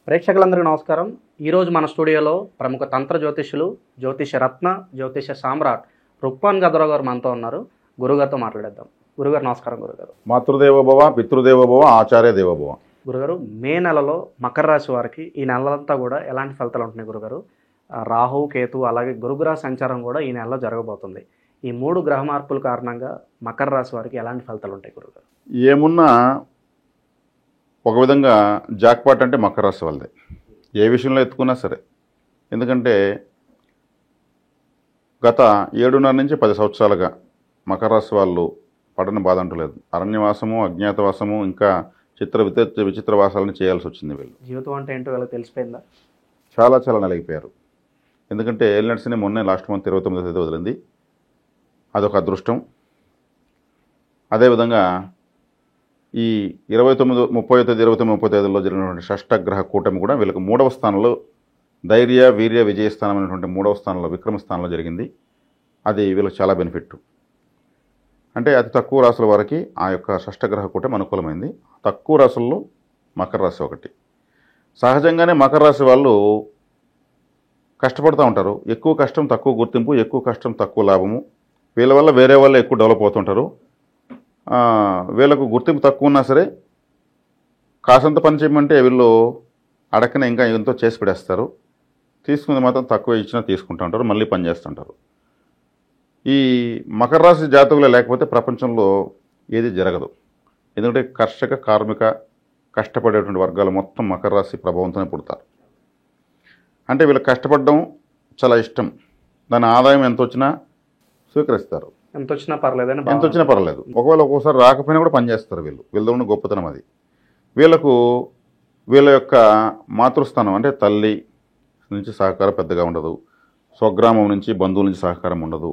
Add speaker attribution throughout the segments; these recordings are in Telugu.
Speaker 1: ప్రేక్షకులందరికీ నమస్కారం. ఈరోజు మన స్టూడియోలో ప్రముఖ తంత్ర జ్యోతిష్యులు, జ్యోతిష రత్న, జ్యోతిష సామ్రాట్ రుక్మాన్ గదరావు గారు మనతో ఉన్నారు. గురుగారితో మాట్లాడేద్దాం. గురుగారు నమస్కారం. గురుగారు
Speaker 2: మాతృదేవోభవ, పితృదేవోభవ, ఆచార్య దేవోభవ.
Speaker 1: గురుగారు, మే నెలలో మకర రాశి వారికి ఈ నెలంతా కూడా ఎలాంటి ఫలితాలు ఉంటున్నాయి గురుగారు? రాహు, కేతు అలాగే గురుగ్రహ సంచారం కూడా ఈ నెలలో జరగబోతుంది. ఈ 3 గ్రహ మార్పుల కారణంగా మకర రాశి వారికి ఎలాంటి ఫలితాలు ఉంటాయి గురుగారు?
Speaker 2: ఏమున్నా ఒక విధంగా జాక్పాట్ అంటే మకర రాశి వాళ్ళదే, ఏ విషయంలో ఎత్తుకున్నా సరే. ఎందుకంటే గత 7.5 నుంచి 10 సంవత్సరాలుగా మకర రాశి వాళ్ళు పడని బాధ అంటూ లేదు. అరణ్యవాసము, అజ్ఞాతవాసము, ఇంకా విచిత్ర వాసాలను చేయాల్సి వచ్చింది. వీళ్ళు
Speaker 1: జీవితం అంటే ఏంటో వీళ్ళకి తెలిసిపోయిందా?
Speaker 2: చాలా నలిగిపోయారు. ఎందుకంటే ఏలినట్స్ని మొన్నే లాస్ట్ మంత్ 29వ తేదీ వదిలింది. అదొక అదృష్టం. అదేవిధంగా ఈ 29, 30 తేదీ, 29, 30 తేదీల్లో జరిగినటువంటి షష్టగ్రహ కూటమి కూడా వీళ్ళకి 3వ స్థానంలో ధైర్య, వీర్య, విజయస్థానం అనేటువంటి 3వ స్థానంలో విక్రమ స్థానంలో జరిగింది. అది వీళ్ళకి చాలా బెనిఫిట్. అంటే అతి తక్కువ రాసుల వారికి ఆ యొక్క షష్టగ్రహ కూటమి అనుకూలమైంది. తక్కువ రాసుల్లో మకర రాశి ఒకటి. సహజంగానే మకర రాశి వాళ్ళు కష్టపడుతూ ఉంటారు. ఎక్కువ కష్టం తక్కువ గుర్తింపు, ఎక్కువ కష్టం తక్కువ లాభము. వీళ్ళ వల్ల వేరే వాళ్ళు ఎక్కువ డెవలప్ అవుతుంటారు. వీళ్ళకు గుర్తింపు తక్కువ ఉన్నా సరే కాసంత పని చేయమంటే వీళ్ళు అడక్కనే ఇంకా ఎంతో చేసి పెడేస్తారు. తీసుకునేది మాత్రం తక్కువ ఇచ్చినా తీసుకుంటూ ఉంటారు, మళ్ళీ పని చేస్తుంటారు. ఈ మకర రాశి జాతకులే లేకపోతే ప్రపంచంలో ఏది జరగదు. ఎందుకంటే కర్షక, కార్మిక, కష్టపడేటువంటి వర్గాలు మొత్తం మకర రాశి ప్రభావంతోనే పుడతారు. అంటే వీళ్ళకి కష్టపడడం చాలా ఇష్టం. దాని ఆదాయం ఎంత వచ్చినా స్వీకరిస్తారు.
Speaker 1: ఎంత వచ్చినా పర్లేదని,
Speaker 2: ఎంత వచ్చినా పర్లేదు. ఒకవేళ ఒక్కోసారి రాకపోయినా కూడా పనిచేస్తారు. వీళ్ళలో ఉన్న గొప్పతనం అది. వీళ్ళకు వీళ్ళ యొక్క మాతృస్థానం అంటే తల్లి నుంచి సహకారం పెద్దగా ఉండదు. స్వగ్రామం నుంచి, బంధువుల నుంచి సహకారం ఉండదు.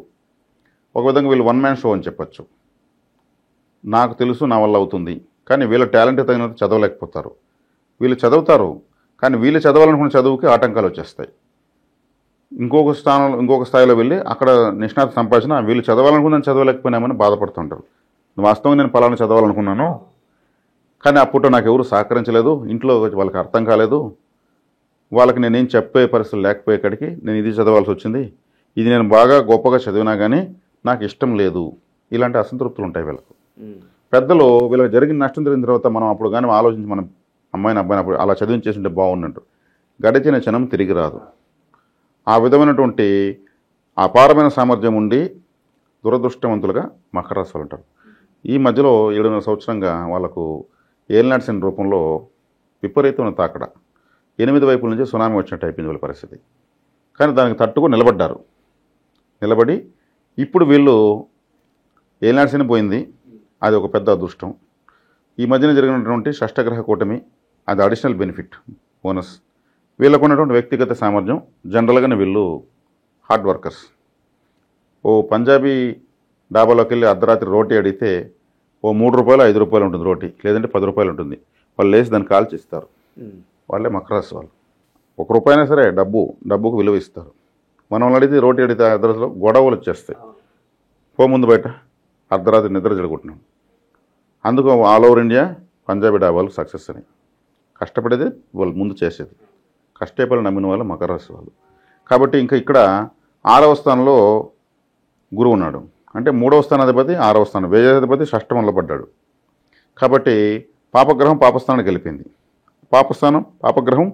Speaker 2: ఒక విధంగా వీళ్ళు వన్ మ్యాన్ షో అని చెప్పచ్చు. నాకు తెలుసు, నా వల్ల అవుతుంది, కానీ వీళ్ళ టాలెంట్ తగినంత చదవలేకపోతారు. వీళ్ళు చదువుతారు, కానీ వీళ్ళు చదవాలనుకున్న చదువుకి ఆటంకాలు వచ్చేస్తాయి. ఇంకొక స్థాయిలో వెళ్ళి అక్కడ నిష్ణాత సంపాదన, వీళ్ళు చదవాలనుకున్నాను చదవలేకపోయినామని బాధపడుతుంటారు. వాస్తవంగా నేను పలానా చదవాలనుకున్నాను, కానీ అప్పుడు నాకు ఎవరు సహకరించలేదు, ఇంట్లో వాళ్ళకి అర్థం కాలేదు, వాళ్ళకి నేనేం చెప్పే పరిస్థితులు లేకపోయేకాడికి నేను ఇది చదవాల్సి వచ్చింది, ఇది నేను బాగా గొప్పగా చదివినా కానీ నాకు ఇష్టం లేదు. ఇలాంటి అసంతృప్తులు ఉంటాయి వీళ్ళకు. పెద్దలు వీళ్ళకి జరిగిన నష్టం జరిగిన తర్వాత మనం అప్పుడు కానీ ఆలోచించి మనం అమ్మాయిని అబ్బాయిని అప్పుడు అలా చదివించేసింటే బాగున్నట్టు. గడిచిన క్షణం తిరిగి రాదు. ఆ విధమైనటువంటి అపారమైన సామర్థ్యం ఉండి దురదృష్టవంతులుగా మకర రాశి వాళ్ళు ఉంటారు. ఈ మధ్యలో 7.5 సంవత్సరంగా వాళ్ళకు ఏలినాటి శని రూపంలో విపరీతమైన తాకడ, 8 వైపుల నుంచి సునామీ వచ్చినట్టు అయిపోయింది వీళ్ళ పరిస్థితి. కానీ దానికి తట్టుకు నిలబడి ఇప్పుడు వీళ్ళు ఏలినాటి శని పోయింది, అది ఒక పెద్ద అదృష్టం. ఈ మధ్యన జరిగినటువంటి షష్టగ్రహ కూటమి అది అడిషనల్ బెనిఫిట్, బోనస్. వీళ్ళకు ఉన్నటువంటి వ్యక్తిగత సామర్థ్యం, జనరల్గానే వీళ్ళు హార్డ్ వర్కర్స్. ఓ పంజాబీ డాబాలోకి వెళ్ళి అర్ధరాత్రి రోటీ అడిగితే ఓ 3 రూపాయలు 5 రూపాయలు ఉంటుంది రోటీ, లేదంటే 10 రూపాయలు ఉంటుంది. వాళ్ళు లేచి దాన్ని కాల్చి ఇస్తారు. వాళ్ళే మకర రాశి వాళ్ళు. 1 రూపాయి అయినా సరే డబ్బుకు విలువ ఇస్తారు. మనం అడిగితే రోటీ అడిగితే అర్ధరాత్రిలో గొడవలు వచ్చేస్తాయి. ముందు బయట అర్ధరాత్రి నిద్ర జరుగుతున్నాం. అందుకు ఆల్ ఓవర్ ఇండియా పంజాబీ డాబాలు సక్సెస్ అని. కష్టపడేది వాళ్ళు ముందు చేసేది. కష్టపడి నమ్మిన వాళ్ళు మకర రాశి వాళ్ళు. కాబట్టి ఇంకా ఇక్కడ 6వ స్థానంలో గురువు ఉన్నాడు. అంటే 3వ స్థానాధిపతి 6వ స్థానం, వ్యయాధిపతి షష్టమంలో పడ్డాడు. కాబట్టి పాపగ్రహం పాపస్థానానికి వెళ్ళిపోయింది. పాపగ్రహం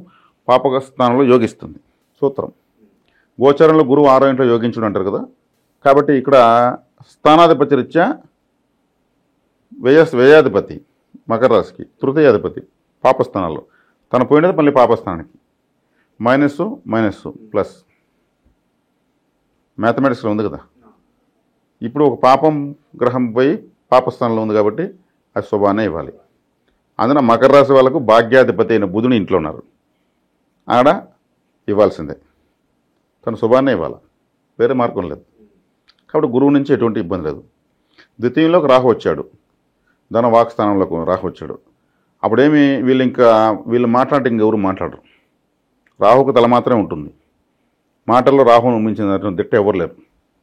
Speaker 2: పాపస్థానంలో యోగిస్తుంది. సూత్రం గోచారంలో గురువు 6వ ఇంట్లో యోగించుడు అంటారు కదా. కాబట్టి ఇక్కడ స్థానాధిపతి రీత్యా వ్యయాధిపతి మకర రాశికి, తృతీయాధిపతి పాపస్థానాల్లో తను పోయినది మళ్ళీ పాపస్థానానికి. మైనస్ ప్లస్ మ్యాథమెటిక్స్లో ఉంది కదా. ఇప్పుడు ఒక పాపం గ్రహం పోయి పాపస్థానంలో ఉంది కాబట్టి అది శుభానే ఇవ్వాలి. అందున మకర రాశి వాళ్ళకు భాగ్యాధిపతి అయిన బుధుని ఇంట్లో ఉన్నారు, ఆడ ఇవ్వాల్సిందే. తను శుభాన్నే ఇవ్వాలి, వేరే మార్గం లేదు. కాబట్టి గురువు నుంచి ఎటువంటి ఇబ్బంది లేదు. ద్వితీయంలోకి రాహు వచ్చాడు, ధన వాక్ స్థానంలోకి రాహు వచ్చాడు. అప్పుడేమి వీళ్ళు మాట్లాడితే ఇంకెవరు మాట్లాడరు. రాహుకు తల మాత్రమే ఉంటుంది. మాటల్లో రాహును మించిన దిట్ట ఎవరు లేరు.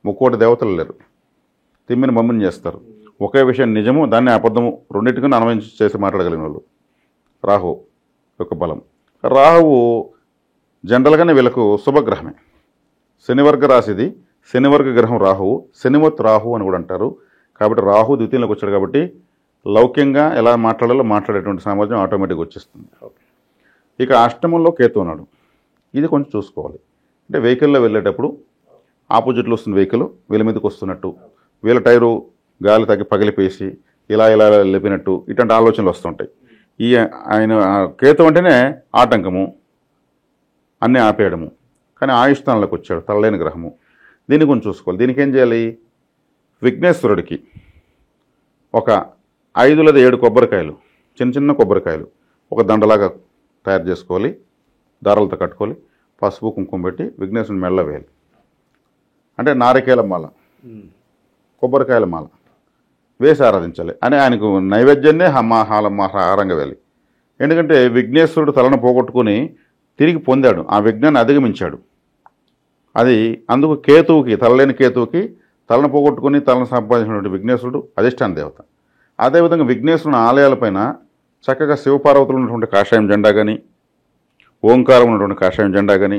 Speaker 2: 3 దేవతలు లేరు. తిమ్మిని మమ్మిని చేస్తారు. ఒకే విషయం నిజము, దాన్ని అబద్ధము రెండింటికన్నా అన్వయించి చేసి మాట్లాడగలిగిన వాళ్ళు రాహు యొక్క బలం. రాహువు జనరల్గానే వీళ్ళకు శుభగ్రహమే. శనివర్గ రాశిది, శనివర్గ గ్రహం రాహువు, శనివత్ రాహు అని కూడా అంటారు. కాబట్టి రాహు ద్వితీయంలోకి వచ్చాడు కాబట్టి లౌక్యంగా ఎలా మాట్లాడాలో మాట్లాడేటువంటి సామర్థ్యం ఆటోమేటిక్గా వచ్చేస్తుంది. ఇక అష్టమంలో కేతు ఉన్నాడు. ఇది కొంచెం చూసుకోవాలి. అంటే వెహికల్లో వెళ్ళేటప్పుడు ఆపోజిట్లో వస్తున్న వెహికల్ వీళ్ళ మీదకి వస్తున్నట్టు, వీళ్ళ టైరు గాలి తగ్గి పగిలిపేసి ఇలా ఇలా లేపినట్టు ఇట్లాంటి ఆలోచనలు వస్తుంటాయి. ఆయన కేతు అంటేనే ఆటంకము, అన్నీ ఆపేయడము. కానీ ఆయుష్టానంలోకి వచ్చాడు, తలలేని గ్రహము. దీన్ని కొంచెం చూసుకోవాలి. దీనికి ఏం చేయాలి? విఘ్నేశ్వరుడికి ఒక 5 లేదా 7 కొబ్బరికాయలు, చిన్న చిన్న కొబ్బరికాయలు ఒక దండలాగా తయారు చేసుకోవాలి, దారాలతో కట్టుకోవాలి, పసుపు కుంకుమ పెట్టి విఘ్నేశ్వరుని మెళ్ళ వేయాలి. అంటే నారికేల మాల, కొబ్బరికాయల మాల వేసి ఆరాధించాలి అని ఆయనకు నైవేద్యాన్నే హారంగా వేయాలి. ఎందుకంటే విఘ్నేశ్వరుడు తలను పోగొట్టుకుని తిరిగి పొందాడు, ఆ విఘ్నాన్ని అధిగమించాడు. అది అందుకు కేతువుకి, తలలేని కేతువుకి తలను పోగొట్టుకుని తలను సంపాదించినటువంటి విఘ్నేశ్వరుడు అధిష్టాన దేవత. అదేవిధంగా విఘ్నేశ్వరుని ఆలయాలపైన చక్కగా శివపార్వతులు ఉన్నటువంటి కాషాయం జెండా కానీ, ఓంకారం ఉన్నటువంటి కాషాయం జెండా కానీ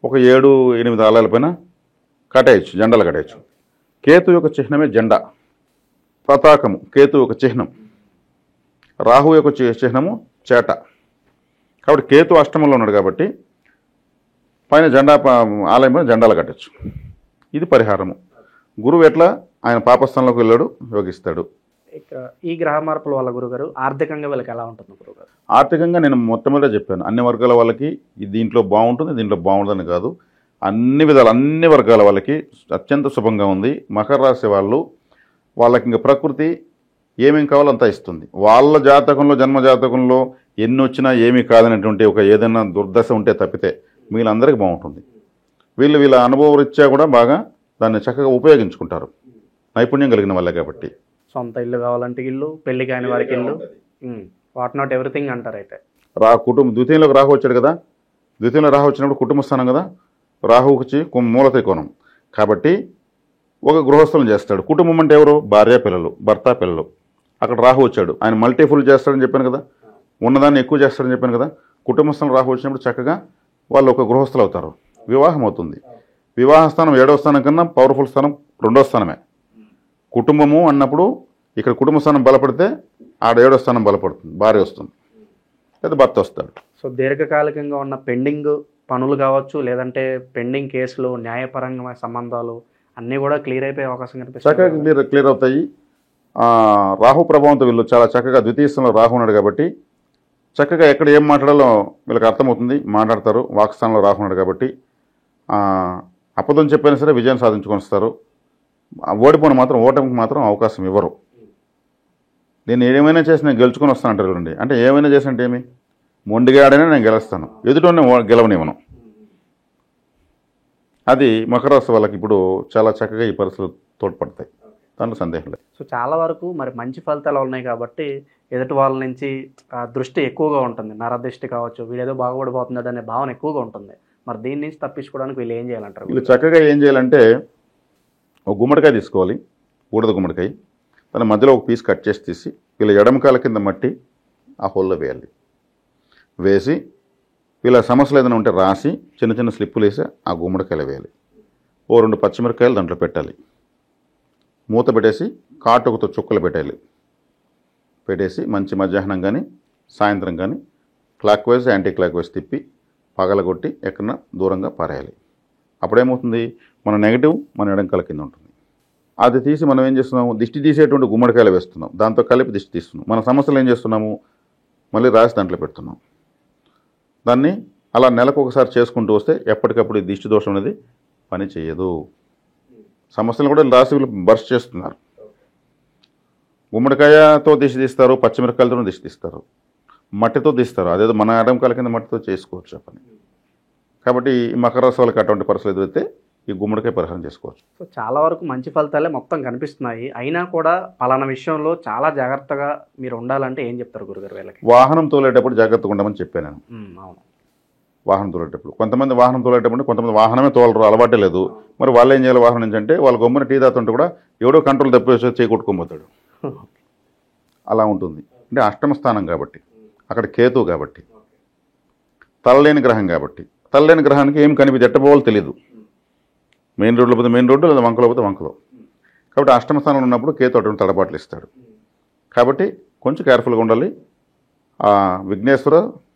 Speaker 2: ఒక 7-8 ఆలయాలపైన కట్టేయచ్చు, జెండాలు కట్టేయచ్చు. కేతు యొక్క చిహ్నమే జెండా, పతాకము కేతు యొక్క చిహ్నం, రాహు యొక్క చిహ్నము చేట. కాబట్టి కేతు అష్టమంలో ఉన్నాడు కాబట్టి పైన జెండా, ఆలయం పైన జెండాలు కట్టచ్చు. ఇది పరిహారము. గురువు ఎట్లా ఆయన పాపస్థానంలోకి వెళ్ళాడు, యోగిస్తాడు.
Speaker 1: ఇక ఈ గ్రహ మార్పుల వల్ల గురుగారు ఆర్థికంగా వీళ్ళకి ఎలా ఉంటుంది గురుగారు?
Speaker 2: ఆర్థికంగా నేను మొట్టమొదట చెప్పాను, అన్ని వర్గాల వాళ్ళకి దీంట్లో బాగుంటుంది, దీంట్లో బాగుంటుందని కాదు, అన్ని విధాలు అన్ని వర్గాల వాళ్ళకి అత్యంత శుభంగా ఉంది. మకర రాశి వాళ్ళకి ఇంకా ప్రకృతి ఏమేం కావాలో అంతా ఇస్తుంది. వాళ్ళ జాతకంలో, జన్మ జాతకంలో ఎన్ని వచ్చినా ఏమీ కాదనేటువంటి ఒక ఏదైనా దుర్దశ ఉంటే తప్పితే వీళ్ళందరికీ బాగుంటుంది. వీళ్ళ అనుభవ రీత్యా కూడా బాగా దాన్ని చక్కగా ఉపయోగించుకుంటారు, నైపుణ్యం కలిగిన వాళ్ళే కాబట్టి.
Speaker 1: సొంత ఇల్లు కావాలంటే ఇల్లు, పెళ్లి కాని వారికి ఇల్లు, వాట్ నాట్ ఎవ్రీథింగ్ అంటారు. అయితే
Speaker 2: కుటుంబం ద్వితీయంలోకి రాహు వచ్చాడు కదా, ద్వితీయంలో రాహు వచ్చినప్పుడు కుటుంబ స్థానం కదా, రాహువుకి వచ్చి మూలత్రికోణం కాబట్టి ఒక గృహస్థులను చేస్తాడు. కుటుంబం అంటే ఎవరు? భార్య పిల్లలు, భర్త పిల్లలు. అక్కడ రాహు వచ్చాడు, ఆయన మల్టీఫుల్ చేస్తాడని చెప్పాను కదా, ఉన్నదాన్ని ఎక్కువ చేస్తాడని చెప్పాను కదా. కుటుంబ స్థానం రాహు వచ్చినప్పుడు చక్కగా వాళ్ళు ఒక గృహస్థులు అవుతారు, వివాహం అవుతుంది. వివాహ స్థానం 7వ స్థానం కన్నా పవర్ఫుల్ స్థానం 2వ స్థానమే. కుటుంబము అన్నప్పుడు ఇక్కడ కుటుంబ స్థానం బలపడితే ఆడ 7వ స్థానం బలపడుతుంది, భార్య వస్తుంది లేదా భర్త వస్తాడు.
Speaker 1: సో దీర్ఘకాలికంగా ఉన్న పెండింగ్ పనులు కావచ్చు, లేదంటే పెండింగ్ కేసులు, న్యాయపరంగా సంబంధాలు అన్నీ కూడా క్లియర్ అయిపోయే అవకాశం కనిపిస్తుంది.
Speaker 2: చక్కగా క్లియర్ అవుతాయి. రాహు ప్రభావంతో వీళ్ళు చాలా చక్కగా ద్వితీయ స్థానంలో రాహు ఉన్నాడు కాబట్టి చక్కగా ఎక్కడ ఏం మాట్లాడాలో వీళ్ళకి అర్థమవుతుంది, మాట్లాడతారు. వాక్స్థానంలో రాహు ఉన్నాడు కాబట్టి అబద్ధం చెప్పైనా సరే విజయం సాధించుకొని వస్తారు. ఓడిపోయిన మాత్రం ఓటమికి మాత్రం అవకాశం ఇవ్వరు. నేను ఏమైనా చేసి నేను గెలుచుకొని వస్తాను అంటారు చూడండి. అంటే ఏమైనా చేసినట్టు ఏమి, మొండిగా ఆడైనా నేను గెలుస్తాను, ఎదుటోనే గెలవనివ్వను. అది మకర రాశి వాళ్ళకి ఇప్పుడు చాలా చక్కగా ఈ పరిస్థితులు తోడ్పడతాయి, దాంట్లో సందేహం లేదు.
Speaker 1: సో చాలా వరకు మరి మంచి ఫలితాలు ఉన్నాయి కాబట్టి ఎదుటి వాళ్ళ నుంచి దృష్టి ఎక్కువగా ఉంటుంది, నరదృష్టి కావచ్చు, వీళ్ళేదో బాగుపడిపోతున్నాడు అనే భావన ఎక్కువగా ఉంటుంది. మరి దీని నుంచి తప్పించుకోవడానికి వీళ్ళు ఏం చేయాలంటారు?
Speaker 2: వీళ్ళు చక్కగా ఏం చేయాలంటే ఒక గుమ్మడికాయ తీసుకోవాలి, బూడిద గుమ్మడికాయ, దాని మధ్యలో ఒక పీస్ కట్ చేసి తీసి వీళ్ళ ఎడమకాల కింద మట్టి ఆ హోల్లో వేయాలి. వేసి వీళ్ళ సమస్యలు ఏదైనా ఉంటే రాసి చిన్న చిన్న స్లిప్పులు వేసి ఆ గుమ్మడికాయలు వేయాలి. ఓ 2 పచ్చిమిరకాయలు దాంట్లో పెట్టాలి, మూత పెట్టేసి కాటుకతో చుక్కలు పెట్టేసి మంచి మధ్యాహ్నం కానీ సాయంత్రం కానీ clock wise anti clock wise తిప్పి పగలగొట్టి ఎక్కడన్నా దూరంగా పారేయాలి. అప్పుడేమవుతుంది, మన నెగటివ్ మన ఎడంకాల కింద ఉంటుంది. అది తీసి మనం ఏం చేస్తున్నాము, దిష్టి తీసేటువంటి గుమ్మడికాయలు వేస్తున్నాం, దాంతో కలిపి దిష్టి తీస్తున్నాం. మన సమస్యలు ఏం చేస్తున్నాము, మళ్ళీ రాసి దాంట్లో పెడుతున్నాం. దాన్ని అలా నెలకు ఒకసారి చేసుకుంటూ వస్తే ఎప్పటికప్పుడు ఈ దిష్టి దోషం అనేది పని చేయదు. సమస్యలు కూడా రాసి బర్స్ట్ చేస్తున్నారు. గుమ్మడికాయతో దిష్టి తీస్తారు, పచ్చిమిరకాయలతో దిష్టి తీస్తారు, మట్టితో తీస్తారు. అదేదో మన ఎడంకాల కింద మట్టితో చేసుకోవచ్చు ఆ పని. కాబట్టి ఈ మకర రాశి వాళ్ళకి అటువంటి పరిస్థితులు ఎదురైతే ఈ గుమ్మడికాయ పరిహారం చేసుకోవచ్చు.
Speaker 1: సో చాలా వరకు మంచి ఫలితాలే మొత్తం కనిపిస్తున్నాయి. అయినా కూడా పలానా విషయంలో చాలా జాగ్రత్తగా మీరు ఉండాలంటే ఏం చెప్తారు గురుగారు వీళ్ళకి?
Speaker 2: వాహనం తోలేటప్పుడు జాగ్రత్తగా ఉండమని చెప్పాను నేను.
Speaker 1: అవును,
Speaker 2: వాహనం తోలేటప్పుడు కొంతమంది వాహనం తోలేటప్పుడు కొంతమంది వాహనమే తోలరు, అలవాటే లేదు. మరి వాళ్ళు ఏం చేయాలి, వాహనం నుంచి అంటే వాళ్ళ గమ్మున టీ తాతుంటే కూడా ఎవడో కంట్రోల్ తప్పేసి చేకొట్టుకోబోతాడు. అలా ఉంటుంది. అంటే అష్టమ స్థానం కాబట్టి, అక్కడ కేతు కాబట్టి తలలేని గ్రహం కాబట్టి తలలేని గ్రహానికి ఏం ఎట్టపోవాలో తెలియదు. మెయిన్ రోడ్లో పోతే మెయిన్ రోడ్డు, లేదా వంకలో పోతే వంకలో. కాబట్టి అష్టమ స్థానంలో ఉన్నప్పుడు కేతు అటువంటి తడబాట్లు ఇస్తాడు. కాబట్టి కొంచెం కేర్ఫుల్గా ఉండాలి. విఘ్నేశ్వర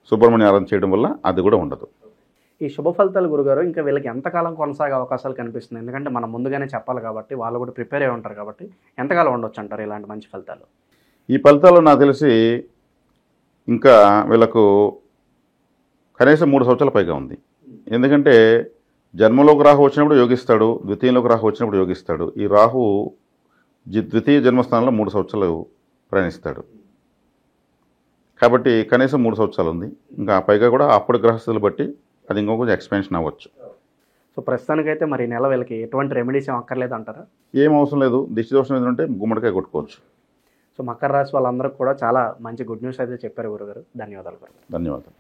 Speaker 2: సుబ్రహ్మణ్య ఆరాధన చేయడం వల్ల అది కూడా ఉండదు.
Speaker 1: ఈ శుభ ఫలితాలు గురుగారు ఇంకా వీళ్ళకి ఎంతకాలం కొనసాగే అవకాశాలు కనిపిస్తుంది? ఎందుకంటే మనం ముందుగానే చెప్పాలి కాబట్టి వాళ్ళు కూడా ప్రిపేర్ అయి ఉంటారు కాబట్టి ఎంతకాలం ఉండొచ్చు అంటారు ఇలాంటి మంచి ఫలితాలు?
Speaker 2: ఈ ఫలితాలు నాకు తెలిసి ఇంకా వీళ్ళకు కనీసం 3 సంవత్సరాల పైగా ఉంది. ఎందుకంటే జన్మలోకి రాహు వచ్చినప్పుడు యోగిస్తాడు, ద్వితీయంలోకి రాహు వచ్చినప్పుడు యోగిస్తాడు. ఈ రాహు ద్వితీయ జన్మస్థానంలో 3 సంవత్సరాలు ప్రయాణిస్తాడు. కాబట్టి కనీసం 3 సంవత్సరాలు ఉంది. ఇంకా పైగా కూడా అప్పుడు గ్రహస్థులు బట్టి అది ఇంకో కొంచెం ఎక్స్పెన్షన్ అవ్వచ్చు.
Speaker 1: సో ప్రస్తుతానికైతే మరి ఈ నెల వీళ్ళకి ఎటువంటి రెమెడీస్ ఏం అక్కర్లేదు అంటారా?
Speaker 2: ఏం అవసరం లేదు. దిష్టి దోషం ఏదంటే గుమ్మడికాయ కొట్టుకోవచ్చు.
Speaker 1: సో మకర రాశి వాళ్ళందరికీ కూడా చాలా మంచి గుడ్ న్యూస్ అయితే చెప్పారు గురుగారు. ధన్యవాదాలు గురుగారు.
Speaker 2: ధన్యవాదాలు.